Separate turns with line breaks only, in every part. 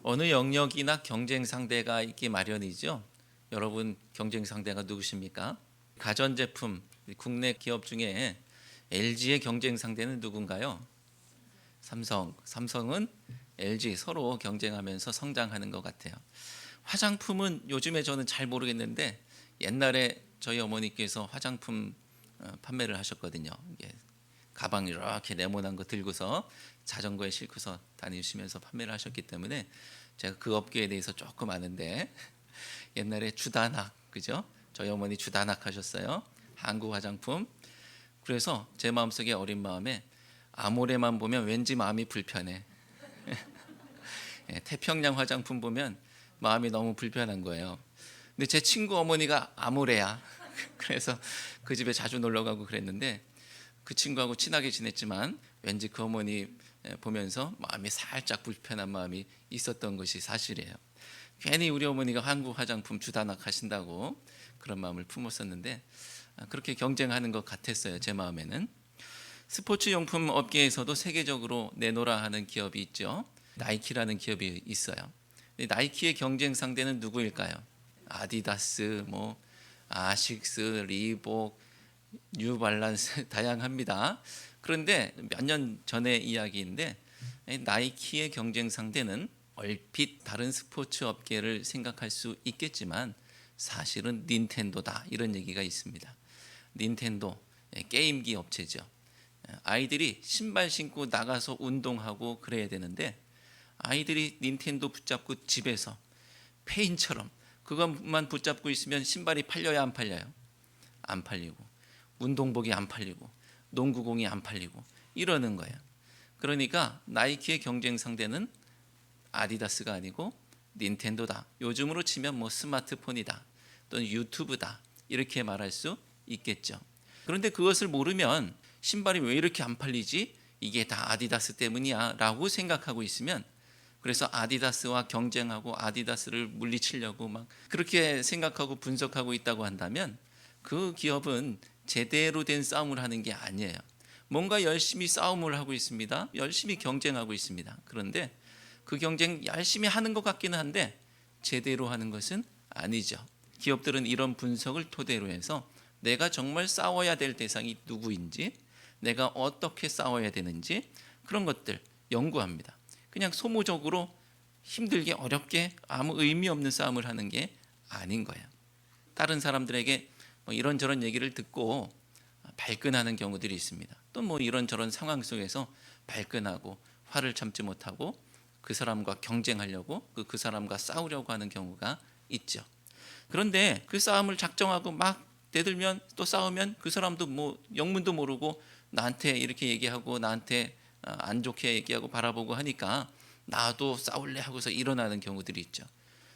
어느 영역이나 경쟁 상대가 있기 마련이죠. 여러분 경쟁 상대가 누구십니까? 가전제품 국내 기업 중에 LG의 경쟁 상대는 누군가요? 삼성. 삼성은 LG 서로 경쟁하면서 성장하는 것 같아요. 화장품은 요즘에 저는 잘 모르겠는데 옛날에 저희 어머니께서 화장품 판매를 하셨거든요. 이게 가방 이렇게 네모난 거 들고서 자전거에 싣고서 다니시면서 판매를 하셨기 때문에 제가 그 업계에 대해서 조금 아는데, 옛날에 주다낙, 그죠? 저희 어머니 주다낙 하셨어요. 한국 화장품. 그래서 제 마음속에 어린 마음에 아모레만 보면 왠지 마음이 불편해. 예, 태평양 화장품 보면 마음이 너무 불편한 거예요. 근데 제 친구 어머니가 아모레야. 그래서 그 집에 자주 놀러 가고 그랬는데 그 친구하고 친하게 지냈지만 왠지 그 어머니 보면서 마음이 살짝 불편한 마음이 있었던 것이 사실이에요. 괜히 우리 어머니가 한국 화장품 주다낙 하신다고 그런 마음을 품었었는데 그렇게 경쟁하는 것 같았어요. 제 마음에는. 스포츠 용품 업계에서도 세계적으로 내놓으라 하는 기업이 있죠. 나이키라는 기업이 있어요. 나이키의 경쟁 상대는 누구일까요? 아디다스, 아식스, 리복, 뉴발란스 다양합니다. 그런데 몇 년 전의 이야기인데 나이키의 경쟁 상대는 얼핏 다른 스포츠 업계를 생각할 수 있겠지만 사실은 닌텐도다, 이런 얘기가 있습니다. 닌텐도 게임기 업체죠. 아이들이 신발 신고 나가서 운동하고 그래야 되는데 아이들이 닌텐도 붙잡고 집에서 페인처럼 그것만 붙잡고 있으면 신발이 팔려야 안 팔려요? 안 팔리고, 운동복이 안 팔리고, 농구공이 안 팔리고 이러는 거예요. 그러니까 나이키의 경쟁 상대는 아디다스가 아니고 닌텐도다. 요즘으로 치면 스마트폰이다 또는 유튜브다, 이렇게 말할 수 있겠죠. 그런데 그것을 모르면 신발이 왜 이렇게 안 팔리지? 이게 다 아디다스 때문이야 라고 생각하고 있으면, 그래서 아디다스와 경쟁하고 아디다스를 물리치려고 막 그렇게 생각하고 분석하고 있다고 한다면 그 기업은 제대로 된 싸움을 하는 게 아니에요. 뭔가 열심히 싸움을 하고 있습니다. 열심히 경쟁하고 있습니다. 그런데 그 경쟁 열심히 하는 것 같기는 한데 제대로 하는 것은 아니죠. 기업들은 이런 분석을 토대로 해서 내가 정말 싸워야 될 대상이 누구인지, 내가 어떻게 싸워야 되는지 그런 것들 연구합니다. 그냥 소모적으로 힘들게 어렵게 아무 의미 없는 싸움을 하는 게 아닌 거예요. 다른 사람들에게 이런저런 얘기를 듣고 발끈하는 경우들이 있습니다. 또 이런저런 상황 속에서 발끈하고 화를 참지 못하고 그 사람과 경쟁하려고 그 사람과 싸우려고 하는 경우가 있죠. 그런데 그 싸움을 작정하고 막 대들면 또 싸우면 그 사람도 영문도 모르고 나한테 이렇게 얘기하고 나한테 안 좋게 얘기하고 바라보고 하니까 나도 싸울래 하고서 일어나는 경우들이 있죠.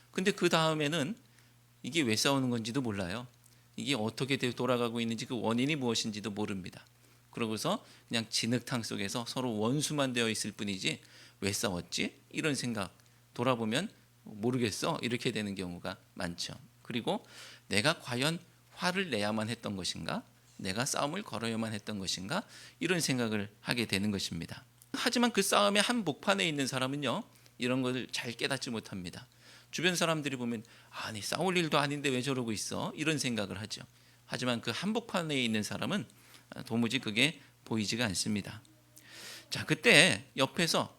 근데 그 다음에는 이게 왜 싸우는 건지도 몰라요. 이게 어떻게 돌아가고 있는지 그 원인이 무엇인지도 모릅니다. 그러고서 그냥 진흙탕 속에서 서로 원수만 되어 있을 뿐이지 왜 싸웠지? 이런 생각 돌아보면 모르겠어, 이렇게 되는 경우가 많죠. 그리고 내가 과연 화를 내야만 했던 것인가? 내가 싸움을 걸어야만 했던 것인가? 이런 생각을 하게 되는 것입니다. 하지만 그 싸움의 한복판에 있는 사람은요, 이런 것을 잘 깨닫지 못합니다. 주변 사람들이 보면 아니 싸울 일도 아닌데 왜 저러고 있어? 이런 생각을 하죠. 하지만 그 한복판에 있는 사람은 도무지 그게 보이지가 않습니다. 자, 그때 옆에서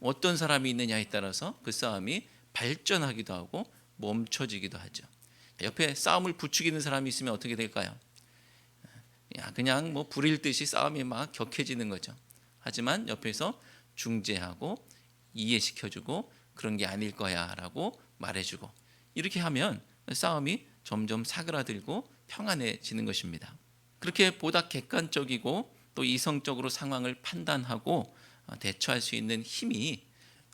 어떤 사람이 있느냐에 따라서 그 싸움이 발전하기도 하고 멈춰지기도 하죠. 옆에 싸움을 부추기는 사람이 있으면 어떻게 될까요? 그냥 불일 듯이 싸움이 막 격해지는 거죠. 하지만 옆에서 중재하고 이해시켜주고 그런 게 아닐 거야 라고 말해주고, 이렇게 하면 싸움이 점점 사그라들고 평안해지는 것입니다. 그렇게 보다 객관적이고 또 이성적으로 상황을 판단하고 대처할 수 있는 힘이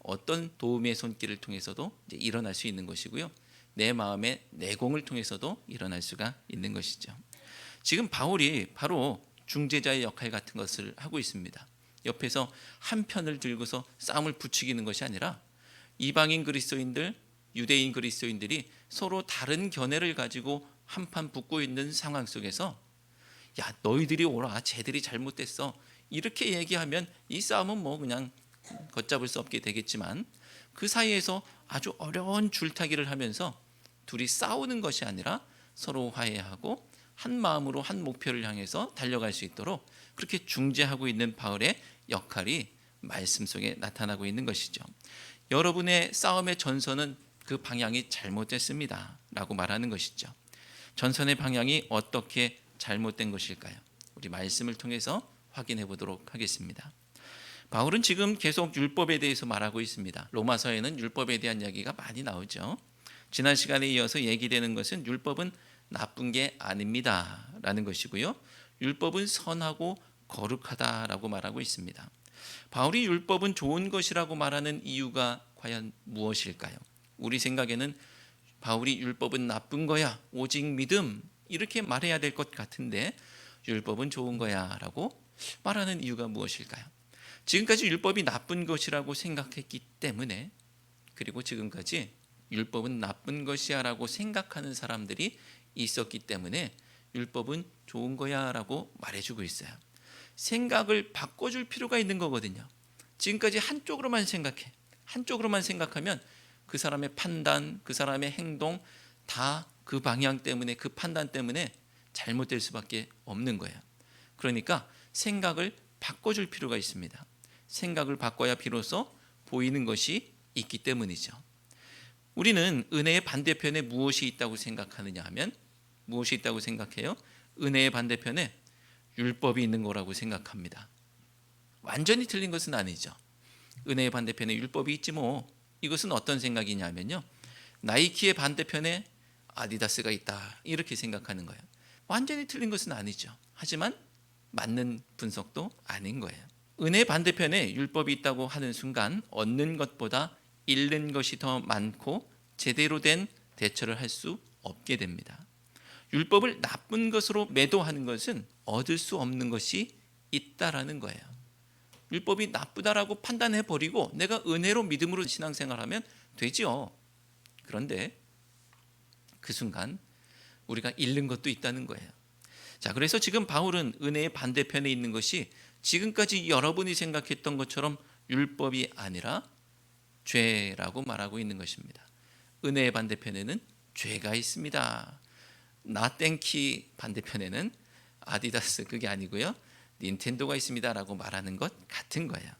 어떤 도움의 손길을 통해서도 이제 일어날 수 있는 것이고요, 내 마음의 내공을 통해서도 일어날 수가 있는 것이죠. 지금 바울이 바로 중재자의 역할 같은 것을 하고 있습니다. 옆에서 한 편을 들고서 싸움을 부추기는 것이 아니라 이방인 그리스도인들, 유대인 그리스도인들이 서로 다른 견해를 가지고 한판 붙고 있는 상황 속에서 야 너희들이 오라 쟤들이 잘못됐어 이렇게 얘기하면 이 싸움은 뭐 그냥 걷잡을 수 없게 되겠지만 그 사이에서 아주 어려운 줄타기를 하면서 둘이 싸우는 것이 아니라 서로 화해하고 한 마음으로 한 목표를 향해서 달려갈 수 있도록 그렇게 중재하고 있는 바울의 역할이 말씀 속에 나타나고 있는 것이죠. 여러분의 싸움의 전선은 그 방향이 잘못됐습니다 라고 말하는 것이죠. 전선의 방향이 어떻게 잘못된 것일까요? 우리 말씀을 통해서 확인해 보도록 하겠습니다. 바울은 지금 계속 율법에 대해서 말하고 있습니다. 로마서에는 율법에 대한 이야기가 많이 나오죠. 지난 시간에 이어서 얘기되는 것은 율법은 나쁜 게 아닙니다 라는 것이고요. 율법은 선하고 거룩하다라고 말하고 있습니다. 바울이 율법은 좋은 것이라고 말하는 이유가 과연 무엇일까요? 우리 생각에는 바울이 율법은 나쁜 거야 오직 믿음 이렇게 말해야 될 것 같은데 율법은 좋은 거야 라고 말하는 이유가 무엇일까요? 지금까지 율법이 나쁜 것이라고 생각했기 때문에, 그리고 지금까지 율법은 나쁜 것이야 라고 생각하는 사람들이 있었기 때문에 율법은 좋은 거야 라고 말해주고 있어요. 생각을 바꿔줄 필요가 있는 거거든요. 지금까지 한쪽으로만 생각하면 그 사람의 판단, 그 사람의 행동 다 그 방향 때문에, 그 판단 때문에 잘못될 수밖에 없는 거예요. 그러니까 생각을 바꿔줄 필요가 있습니다. 생각을 바꿔야 비로소 보이는 것이 있기 때문이죠. 우리는 은혜의 반대편에 무엇이 있다고 생각하느냐 하면, 무엇이 있다고 생각해요? 은혜의 반대편에 율법이 있는 거라고 생각합니다. 완전히 틀린 것은 아니죠. 은혜의 반대편에 율법이 있지 뭐. 이것은 어떤 생각이냐면요, 나이키의 반대편에 아디다스가 있다 이렇게 생각하는 거예요. 완전히 틀린 것은 아니죠. 하지만 맞는 분석도 아닌 거예요. 은혜의 반대편에 율법이 있다고 하는 순간 얻는 것보다 잃는 것이 더 많고 제대로 된 대처를 할 수 없게 됩니다. 율법을 나쁜 것으로 매도하는 것은 얻을 수 없는 것이 있다라는 거예요. 율법이 나쁘다라고 판단해 버리고 내가 은혜로 믿음으로 신앙생활하면 되죠. 그런데 그 순간 우리가 잃는 것도 있다는 거예요. 자, 그래서 지금 바울은 은혜의 반대편에 있는 것이 지금까지 여러분이 생각했던 것처럼 율법이 아니라 죄라고 말하고 있는 것입니다. 은혜의 반대편에는 죄가 있습니다. 나땡키 반대편에는 아디다스 그게 아니고요, 닌텐도가 있습니다라고 말하는 것 같은 거예요.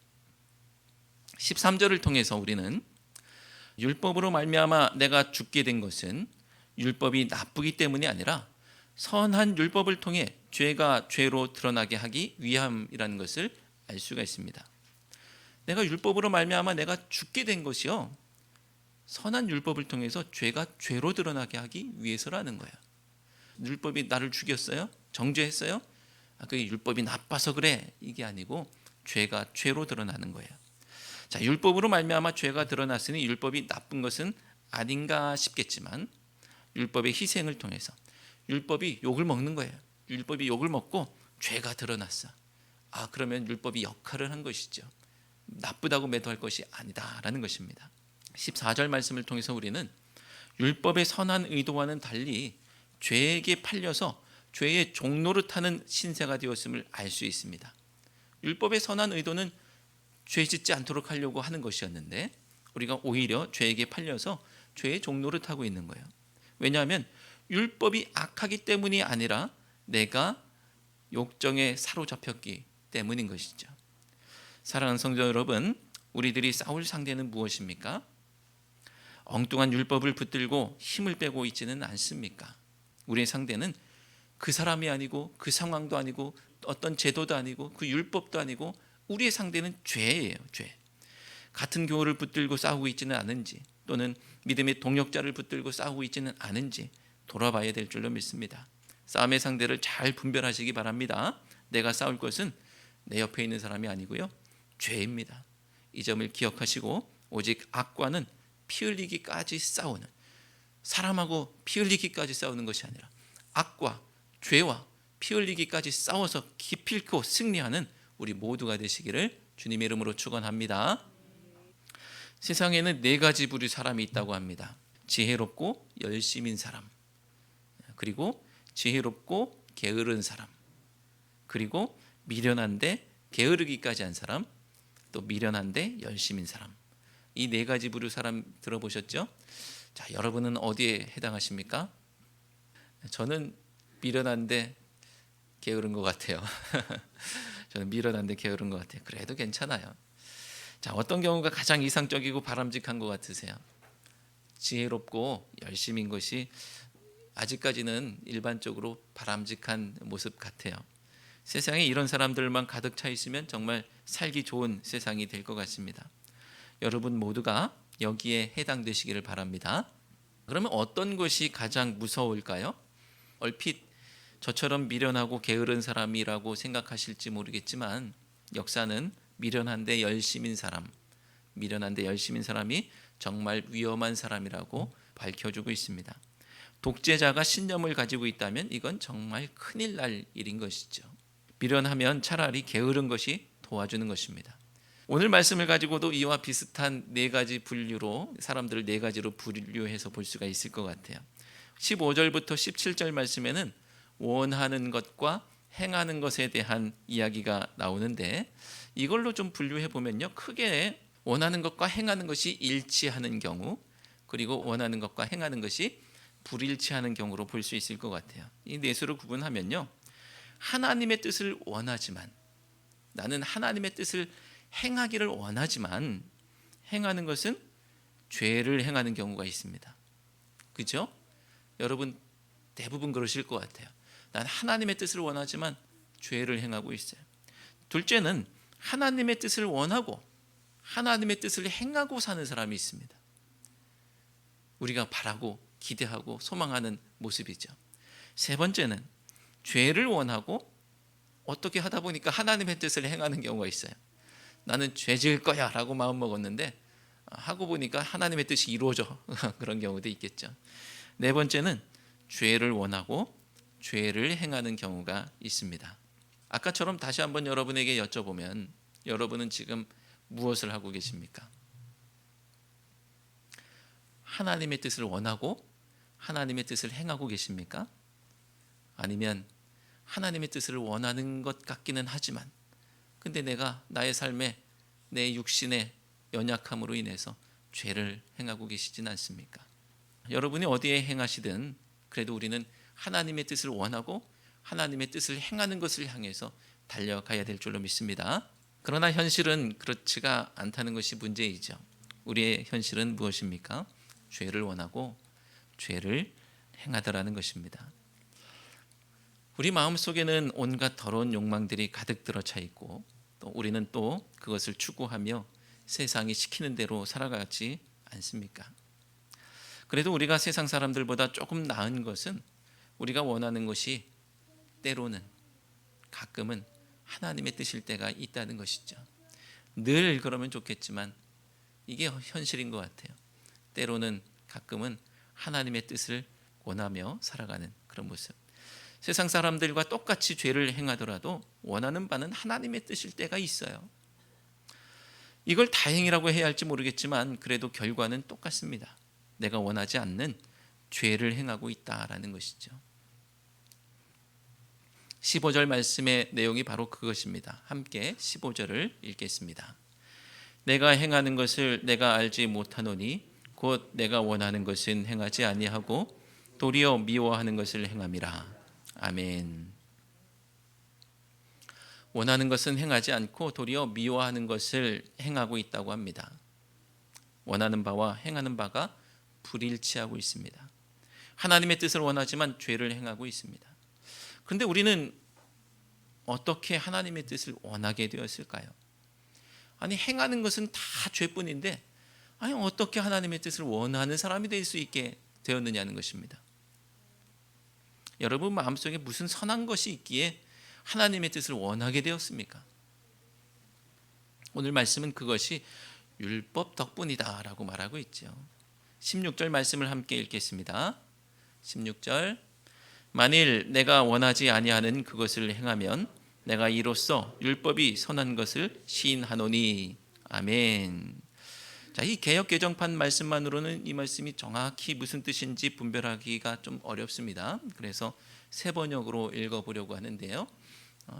13절을 통해서 우리는 율법으로 말미암아 내가 죽게 된 것은 율법이 나쁘기 때문이 아니라 선한 율법을 통해 죄가 죄로 드러나게 하기 위함이라는 것을 알 수가 있습니다. 내가 율법으로 말미암아 내가 죽게 된 것이요, 선한 율법을 통해서 죄가 죄로 드러나게 하기 위해서라는 거예요. 율법이 나를 죽였어요? 정죄했어요? 그게 율법이 나빠서 그래 이게 아니고 죄가 죄로 드러나는 거예요. 자, 율법으로 말미암아 죄가 드러났으니 율법이 나쁜 것은 아닌가 싶겠지만 율법의 희생을 통해서 율법이 욕을 먹는 거예요. 율법이 욕을 먹고 죄가 드러났어. 그러면 율법이 역할을 한 것이죠. 나쁘다고 매도할 것이 아니다라는 것입니다. 14절 말씀을 통해서 우리는 율법의 선한 의도와는 달리 죄에게 팔려서 죄의 종노릇하는 신세가 되었음을 알 수 있습니다. 율법의 선한 의도는 죄 짓지 않도록 하려고 하는 것이었는데 우리가 오히려 죄에게 팔려서 죄의 종노릇하고 있는 거예요. 왜냐하면 율법이 악하기 때문이 아니라 내가 욕정에 사로잡혔기 때문인 것이죠. 사랑하는 성도 여러분, 우리들이 싸울 상대는 무엇입니까? 엉뚱한 율법을 붙들고 힘을 빼고 있지는 않습니까? 우리의 상대는 그 사람이 아니고 그 상황도 아니고 어떤 제도도 아니고 그 율법도 아니고 우리의 상대는 죄예요. 죄. 같은 교훈을 붙들고 싸우고 있지는 않은지, 또는 믿음의 동역자를 붙들고 싸우고 있지는 않은지 돌아봐야 될 줄로 믿습니다. 싸움의 상대를 잘 분별하시기 바랍니다. 내가 싸울 것은 내 옆에 있는 사람이 아니고요, 죄입니다. 이 점을 기억하시고 오직 악과는 피 흘리기까지 싸우는, 사람하고 피 흘리기까지 싸우는 것이 아니라 악과 죄와 피 흘리기까지 싸워서 기필코 승리하는 우리 모두가 되시기를 주님의 이름으로 축원합니다. 세상에는 네 가지 부류의 사람이 있다고 합니다. 지혜롭고 열심인 사람, 그리고 지혜롭고 게으른 사람, 그리고 미련한데 게으르기까지 한 사람, 또 미련한데 열심인 사람. 이 네 가지 부류 사람 들어보셨죠? 자, 여러분은 어디에 해당하십니까? 저는 미련한데 게으른 것 같아요. 저는 미련한데 게으른 것 같아요. 그래도 괜찮아요. 자, 어떤 경우가 가장 이상적이고 바람직한 것 같으세요? 지혜롭고 열심인 것이 아직까지는 일반적으로 바람직한 모습 같아요. 세상에 이런 사람들만 가득 차 있으면 정말 살기 좋은 세상이 될 것 같습니다. 여러분 모두가 여기에 해당되시기를 바랍니다. 그러면 어떤 것이 가장 무서울까요? 얼핏 저처럼 미련하고 게으른 사람이라고 생각하실지 모르겠지만 역사는 미련한데 열심인 사람, 미련한데 열심인 사람이 정말 위험한 사람이라고 밝혀주고 있습니다. 독재자가 신념을 가지고 있다면 이건 정말 큰일 날 일인 것이죠. 미련하면 차라리 게으른 것이 도와주는 것입니다. 오늘 말씀을 가지고도 이와 비슷한 네 가지 분류로 사람들을 네 가지로 분류해서 볼 수가 있을 것 같아요. 15절부터 17절 말씀에는 원하는 것과 행하는 것에 대한 이야기가 나오는데 이걸로 좀 분류해 보면요, 크게 원하는 것과 행하는 것이 일치하는 경우, 그리고 원하는 것과 행하는 것이 불일치하는 경우로 볼 수 있을 것 같아요. 이 네 수로 구분하면요, 하나님의 뜻을 원하지만, 나는 하나님의 뜻을 행하기를 원하지만 행하는 것은 죄를 행하는 경우가 있습니다. 그죠? 여러분 대부분 그러실 것 같아요. 난 하나님의 뜻을 원하지만 죄를 행하고 있어요. 둘째는 하나님의 뜻을 원하고 하나님의 뜻을 행하고 사는 사람이 있습니다. 우리가 바라고 기대하고 소망하는 모습이죠. 세 번째는 죄를 원하고 어떻게 하다 보니까 하나님의 뜻을 행하는 경우가 있어요. 나는 죄 지을 거야 라고 마음 먹었는데 하고 보니까 하나님의 뜻이 이루어져. 그런 경우도 있겠죠. 네 번째는 죄를 원하고 죄를 행하는 경우가 있습니다. 아까처럼 다시 한번 여러분에게 여쭤보면 여러분은 지금 무엇을 하고 계십니까? 하나님의 뜻을 원하고 하나님의 뜻을 행하고 계십니까? 아니면 하나님의 뜻을 원하는 것 같기는 하지만 근데 내가 나의 삶에 내 육신의 연약함으로 인해서 죄를 행하고 계시진 않습니까? 여러분이 어디에 행하시든 그래도 우리는 하나님의 뜻을 원하고 하나님의 뜻을 행하는 것을 향해서 달려가야 될 줄로 믿습니다. 그러나 현실은 그렇지가 않다는 것이 문제이죠. 우리의 현실은 무엇입니까? 죄를 원하고 죄를 행하더라는 것입니다. 우리 마음속에는 온갖 더러운 욕망들이 가득 들어차 있고 또 우리는 또 그것을 추구하며 세상이 시키는 대로 살아가지 않습니까? 그래도 우리가 세상 사람들보다 조금 나은 것은 우리가 원하는 것이 때로는 가끔은 하나님의 뜻일 때가 있다는 것이죠. 늘 그러면 좋겠지만 이게 현실인 것 같아요. 때로는 가끔은 하나님의 뜻을 원하며 살아가는 그런 모습. 세상 사람들과 똑같이 죄를 행하더라도 원하는 바는 하나님의 뜻일 때가 있어요. 이걸 다행이라고 해야 할지 모르겠지만 그래도 결과는 똑같습니다. 내가 원하지 않는 죄를 행하고 있다라는 것이죠. 15절 말씀의 내용이 바로 그것입니다. 함께 15절을 읽겠습니다. 내가 행하는 것을 내가 알지 못하노니 곧 내가 원하는 것은 행하지 아니하고 도리어 미워하는 것을 행함이라. 아멘. 원하는 것은 행하지 않고 도리어 미워하는 것을 행하고 있다고 합니다. 원하는 바와 행하는 바가 불일치하고 있습니다. 하나님의 뜻을 원하지만 죄를 행하고 있습니다. 그런데 우리는 어떻게 하나님의 뜻을 원하게 되었을까요? 아니 행하는 것은 다 죄뿐인데 아니 어떻게 하나님의 뜻을 원하는 사람이 될 수 있게 되었느냐는 것입니다. 여러분 마음속에 무슨 선한 것이 있기에 하나님의 뜻을 원하게 되었습니까? 오늘 말씀은 그것이 율법 덕분이다라고 말하고 있죠. 16절 말씀을 함께 읽겠습니다. 16절 만일 내가 원하지 아니하는 그것을 행하면 내가 이로써 율법이 선한 것을 시인하노니. 아멘. 자, 이 개역 개정판 말씀만으로는 이 말씀이 정확히 무슨 뜻인지 분별하기가 좀 어렵습니다. 그래서 새 번역으로 읽어보려고 하는데요.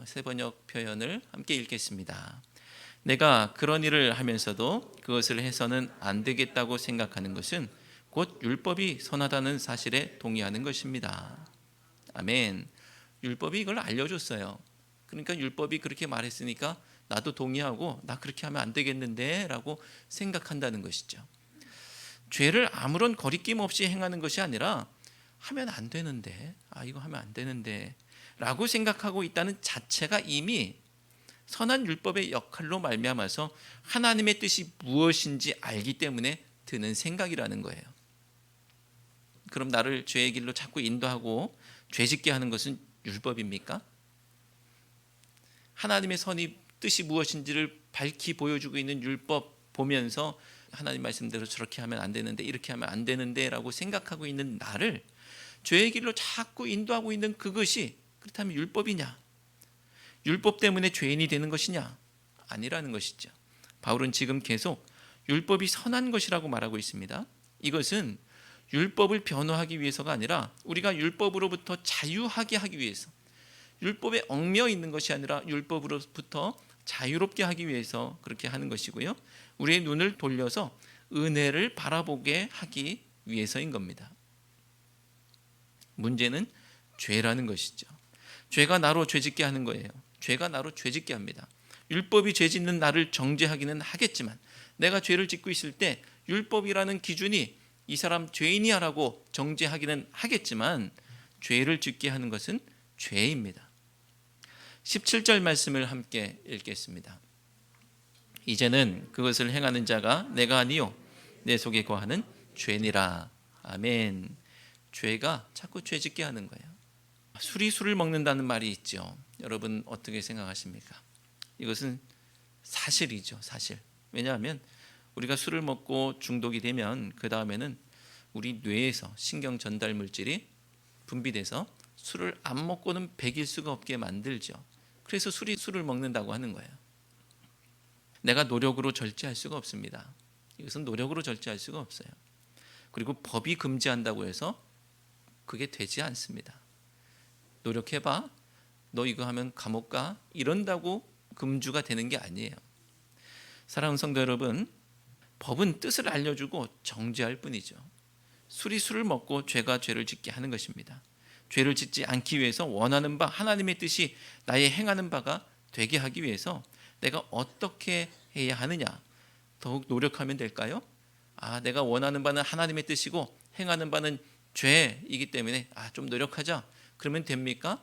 새 번역 표현을 함께 읽겠습니다. 내가 그런 일을 하면서도 그것을 해서는 안 되겠다고 생각하는 것은 곧 율법이 선하다는 사실에 동의하는 것입니다. 아멘. 율법이 이걸 알려줬어요. 그러니까 율법이 그렇게 말했으니까 나도 동의하고 나 그렇게 하면 안 되겠는데 라고 생각한다는 것이죠. 죄를 아무런 거리낌 없이 행하는 것이 아니라 하면 안 되는데, 이거 하면 안 되는데 라고 생각하고 있다는 자체가 이미 선한 율법의 역할로 말미암아서 하나님의 뜻이 무엇인지 알기 때문에 드는 생각이라는 거예요. 그럼 나를 죄의 길로 자꾸 인도하고 죄짓게 하는 것은 율법입니까? 하나님의 선이 뜻이 무엇인지를 밝히 보여주고 있는 율법 보면서 하나님 말씀대로 저렇게 하면 안 되는데 이렇게 하면 안 되는데 라고 생각하고 있는 나를 죄의 길로 자꾸 인도하고 있는 그것이 그렇다면 율법이냐? 율법 때문에 죄인이 되는 것이냐? 아니라는 것이죠. 바울은 지금 계속 율법이 선한 것이라고 말하고 있습니다. 이것은 율법을 변호하기 위해서가 아니라 우리가 율법으로부터 자유하게 하기 위해서, 율법에 얽매여 있는 것이 아니라 율법으로부터 자유롭게 하기 위해서 그렇게 하는 것이고요. 우리의 눈을 돌려서 은혜를 바라보게 하기 위해서인 겁니다. 문제는 죄라는 것이죠. 죄가 나로 죄짓게 하는 거예요. 죄가 나로 죄짓게 합니다. 율법이 죄짓는 나를 정죄하기는 하겠지만 내가 죄를 짓고 있을 때 율법이라는 기준이 이 사람 죄인이야라고 정죄하기는 하겠지만 죄를 짓게 하는 것은 죄입니다. 17절 말씀을 함께 읽겠습니다. 이제는 그것을 행하는 자가 내가 아니요 내 속에 거하는 죄니라. 아멘. 죄가 자꾸 죄짓게 하는 거예요. 술이 술을 먹는다는 말이 있죠. 여러분 어떻게 생각하십니까? 이것은 사실이죠, 사실. 왜냐하면 우리가 술을 먹고 중독이 되면 그 다음에는 우리 뇌에서 신경 전달 물질이 분비돼서 술을 안 먹고는 배길 수가 없게 만들죠. 그래서 술이 술을 먹는다고 하는 거예요. 내가 노력으로 절제할 수가 없습니다. 이것은 노력으로 절제할 수가 없어요. 그리고 법이 금지한다고 해서 그게 되지 않습니다. 노력해봐. 너 이거 하면 감옥 가. 이런다고 금주가 되는 게 아니에요. 사랑하는 성도 여러분, 법은 뜻을 알려주고 정죄할 뿐이죠. 술이 술을 먹고 죄가 죄를 짓게 하는 것입니다. 죄를 짓지 않기 위해서 원하는 바 하나님의 뜻이 나의 행하는 바가 되게 하기 위해서 내가 어떻게 해야 하느냐? 더욱 노력하면 될까요? 내가 원하는 바는 하나님의 뜻이고 행하는 바는 죄이기 때문에 좀 노력하자. 그러면 됩니까?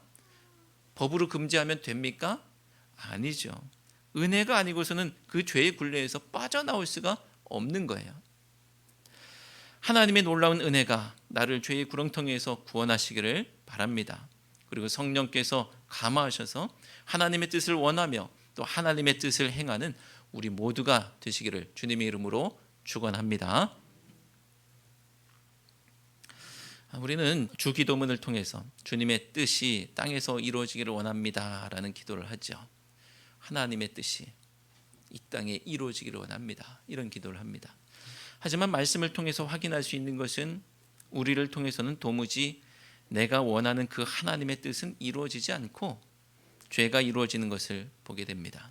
법으로 금지하면 됩니까? 아니죠. 은혜가 아니고서는 그 죄의 굴레에서 빠져나올 수가 없는 거예요. 하나님의 놀라운 은혜가 나를 죄의 구렁텅이에서 구원하시기를 바랍니다. 그리고 성령께서 감화하셔서 하나님의 뜻을 원하며 또 하나님의 뜻을 행하는 우리 모두가 되시기를 주님의 이름으로 축원합니다. 우리는 주기도문을 통해서 주님의 뜻이 땅에서 이루어지기를 원합니다라는 기도를 하죠. 하나님의 뜻이 이 땅에 이루어지기를 원합니다. 이런 기도를 합니다. 하지만 말씀을 통해서 확인할 수 있는 것은 우리를 통해서는 도무지 내가 원하는 그 하나님의 뜻은 이루어지지 않고 죄가 이루어지는 것을 보게 됩니다.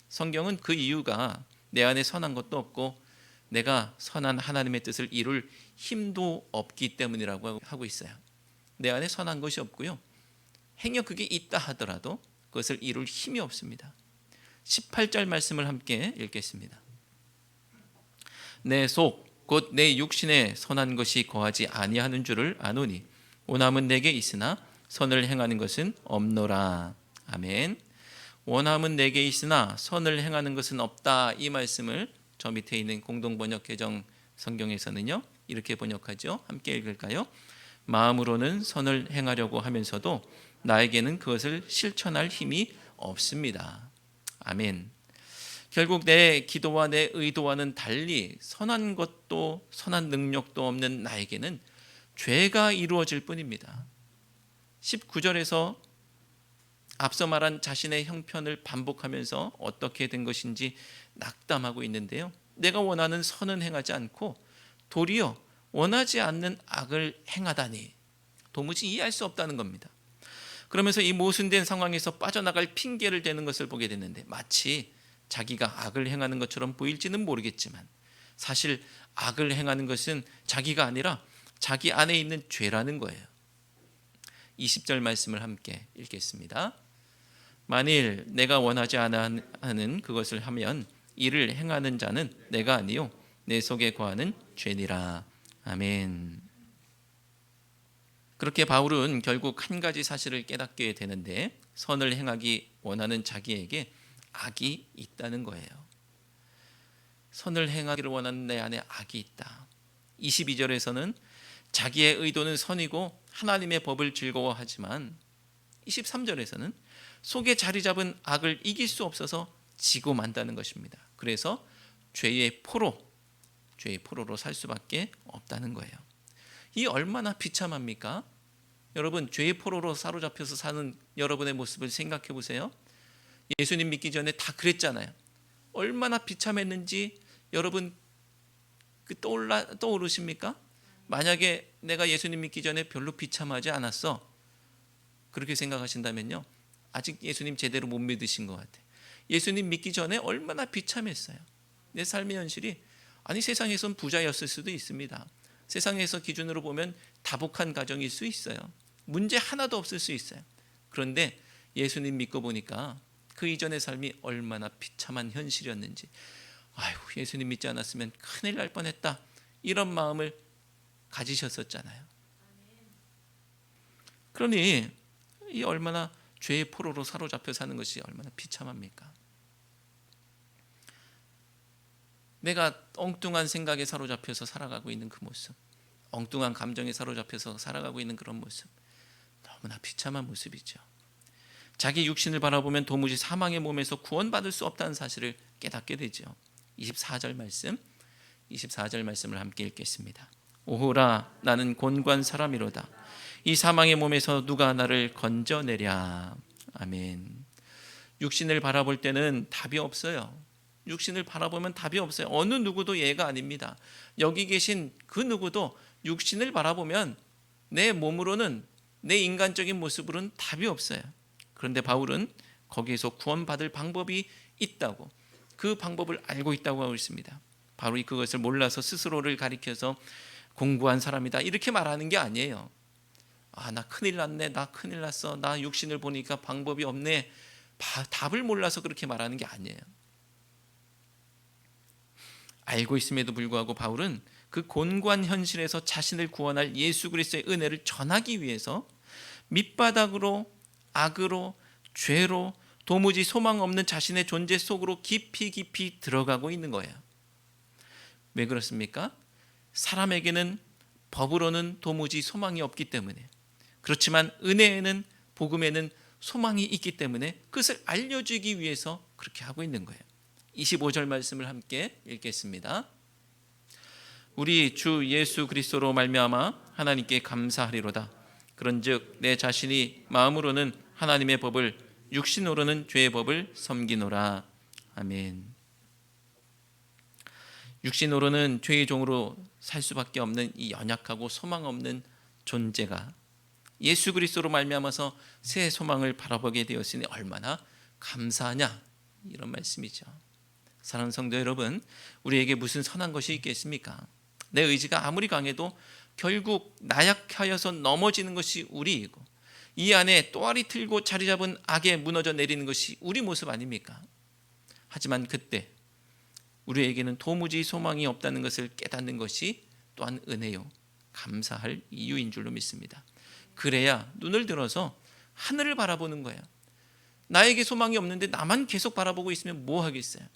성경은 그 이유가 내 안에 선한 것도 없고 내가 선한 하나님의 뜻을 이룰 힘도 없기 때문이라고 하고 있어요. 내 안에 선한 것이 없고요. 행여 그게 있다 하더라도 그것을 이룰 힘이 없습니다. 18절 말씀을 함께 읽겠습니다. 내 속 곧 내 육신에 선한 것이 거하지 아니하는 줄을 아노니 원함은 내게 있으나 선을 행하는 것은 없노라. 아멘. 원함은 내게 있으나 선을 행하는 것은 없다. 이 말씀을 저 밑에 있는 공동번역 개정 성경에서는요 이렇게 번역하죠. 함께 읽을까요? 마음으로는 선을 행하려고 하면서도 나에게는 그것을 실천할 힘이 없습니다. 아멘. 결국 내 기도와 내 의도와는 달리 선한 것도 선한 능력도 없는 나에게는 죄가 이루어질 뿐입니다. 19절에서 앞서 말한 자신의 형편을 반복하면서 어떻게 된 것인지 낙담하고 있는데요. 내가 원하는 선은 행하지 않고 도리어 원하지 않는 악을 행하다니, 도무지 이해할 수 없다는 겁니다. 그러면서 이 모순된 상황에서 빠져나갈 핑계를 대는 것을 보게 됐는데, 마치 자기가 악을 행하는 것처럼 보일지는 모르겠지만 사실 악을 행하는 것은 자기가 아니라 자기 안에 있는 죄라는 거예요. 20절 말씀을 함께 읽겠습니다. 만일 내가 원하지 않아 하는 그것을 하면 이를 행하는 자는 내가 아니요 내 속에 거하는 죄니라. 아멘. 그렇게 바울은 결국 한 가지 사실을 깨닫게 되는데, 선을 행하기 원하는 자기에게 악이 있다는 거예요. 선을 행하기를 원하는 내 안에 악이 있다. 22절에서는 자기의 의도는 선이고 하나님의 법을 즐거워하지만 23절에서는 속에 자리 잡은 악을 이길 수 없어서 지고 만다는 것입니다. 그래서 죄의 포로로 살 수밖에 없다는 거예요. 이 얼마나 비참합니까? 여러분, 죄의 포로로 사로잡혀서 사는 여러분의 모습을 생각해 보세요. 예수님 믿기 전에 다 그랬잖아요. 얼마나 비참했는지 여러분 떠오르십니까? 만약에 내가 예수님 믿기 전에 별로 비참하지 않았어, 그렇게 생각하신다면요, 아직 예수님 제대로 못 믿으신 것 같아요. 예수님 믿기 전에 얼마나 비참했어요. 내 삶의 현실이, 아니 세상에선 부자였을 수도 있습니다. 세상에서 기준으로 보면 다복한 가정일 수 있어요. 문제 하나도 없을 수 있어요. 그런데 예수님 믿고 보니까 그 이전의 삶이 얼마나 비참한 현실이었는지, 아이고 예수님 믿지 않았으면 큰일 날 뻔했다, 이런 마음을 가지셨었잖아요. 그러니 이 얼마나 죄의 포로로 사로잡혀 사는 것이 얼마나 비참합니까? 내가 엉뚱한 생각에 사로잡혀서 살아가고 있는 그 모습, 엉뚱한 감정에 사로잡혀서 살아가고 있는 그런 모습, 너무나 비참한 모습이죠. 자기 육신을 바라보면 도무지 사망의 몸에서 구원받을 수 없다는 사실을 깨닫게 되죠. 24절 말씀을 함께 읽겠습니다. 오호라, 나는 곤고한 사람이로다. 이 사망의 몸에서 누가 나를 건져내랴. 아멘. 육신을 바라볼 때는 답이 없어요. 육신을 바라보면 답이 없어요. 어느 누구도 예가 아닙니다. 여기 계신 그 누구도 육신을 바라보면 내 몸으로는, 내 인간적인 모습으로는 답이 없어요. 그런데 바울은 거기에서 구원받을 방법이 있다고, 그 방법을 알고 있다고 하고 있습니다. 바로 그것을 몰라서 스스로를 가리켜서 공고한 사람이다 이렇게 말하는 게 아니에요. 나 큰일 났네, 나 큰일 났어, 나 육신을 보니까 방법이 없네, 답을 몰라서 그렇게 말하는 게 아니에요. 알고 있음에도 불구하고 바울은 그 곤고한 현실에서 자신을 구원할 예수 그리스도의 은혜를 전하기 위해서 밑바닥으로, 악으로, 죄로, 도무지 소망 없는 자신의 존재 속으로 깊이 들어가고 있는 거예요. 왜 그렇습니까? 사람에게는 법으로는 도무지 소망이 없기 때문에, 그렇지만 은혜에는, 복음에는 소망이 있기 때문에 그것을 알려주기 위해서 그렇게 하고 있는 거예요. 25절 말씀을 함께 읽겠습니다. 우리 주 예수 그리스도로 말미암아 하나님께 감사하리로다. 그런즉 내 자신이 마음으로는 하나님의 법을, 육신으로는 죄의 법을 섬기노라. 아멘. 육신으로는 죄의 종으로 살 수밖에 없는 이 연약하고 소망 없는 존재가 예수 그리스도로 말미암아서 새 소망을 바라보게 되었으니 얼마나 감사하냐, 이런 말씀이죠. 사랑하는 성도 여러분, 우리에게 무슨 선한 것이 있겠습니까? 내 의지가 아무리 강해도 결국 나약하여서 넘어지는 것이 우리이고, 이 안에 또아리 틀고 자리 잡은 악에 무너져 내리는 것이 우리 모습 아닙니까? 하지만 그때 우리에게는 도무지 소망이 없다는 것을 깨닫는 것이 또한 은혜요, 감사할 이유인 줄로 믿습니다. 그래야 눈을 들어서 하늘을 바라보는 거예요. 나에게 소망이 없는데 나만 계속 바라보고 있으면 뭐 하겠어요?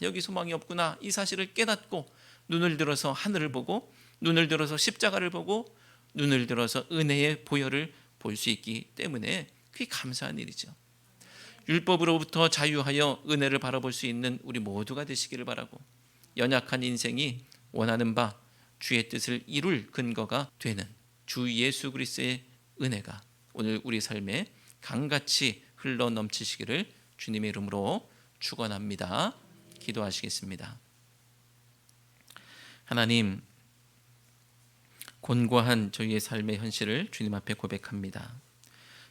여기 소망이 없구나, 이 사실을 깨닫고 눈을 들어서 하늘을 보고, 눈을 들어서 십자가를 보고, 눈을 들어서 은혜의 보혈을 볼 수 있기 때문에 그게 감사한 일이죠. 율법으로부터 자유하여 은혜를 바라볼 수 있는 우리 모두가 되시기를 바라고, 연약한 인생이 원하는 바 주의 뜻을 이룰 근거가 되는 주 예수 그리스도의 은혜가 오늘 우리 삶에 강같이 흘러 넘치시기를 주님의 이름으로 축원합니다. 기도하시겠습니다. 하나님, 곤고한 저희의 삶의 현실을 주님 앞에 고백합니다.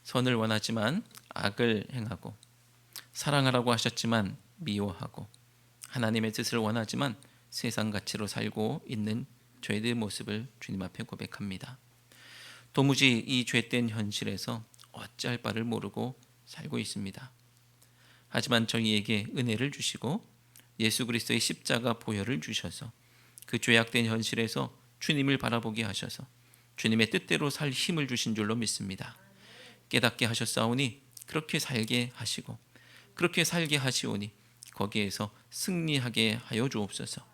선을 원하지만 악을 행하고, 사랑하라고 하셨지만 미워하고, 하나님의 뜻을 원하지만 세상 가치로 살고 있는 저희들의 모습을 주님 앞에 고백합니다. 도무지 이 죄된 현실에서 어찌할 바를 모르고 살고 있습니다. 하지만 저희에게 은혜를 주시고 예수 그리스도의 십자가 보혈을 주셔서 그 죄악된 현실에서 주님을 바라보게 하셔서 주님의 뜻대로 살 힘을 주신 줄로 믿습니다. 깨닫게 하셨사오니 그렇게 살게 하시고, 그렇게 살게 하시오니 거기에서 승리하게 하여 주옵소서.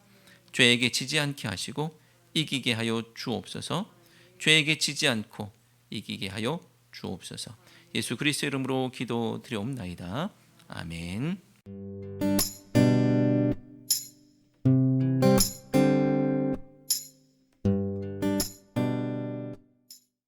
죄에게 지지 않게 하시고 이기게 하여 주옵소서. 죄에게 지지 않고 이기게 하여 주옵소서. 예수 그리스도의 이름으로 기도드리옵나이다. 아멘.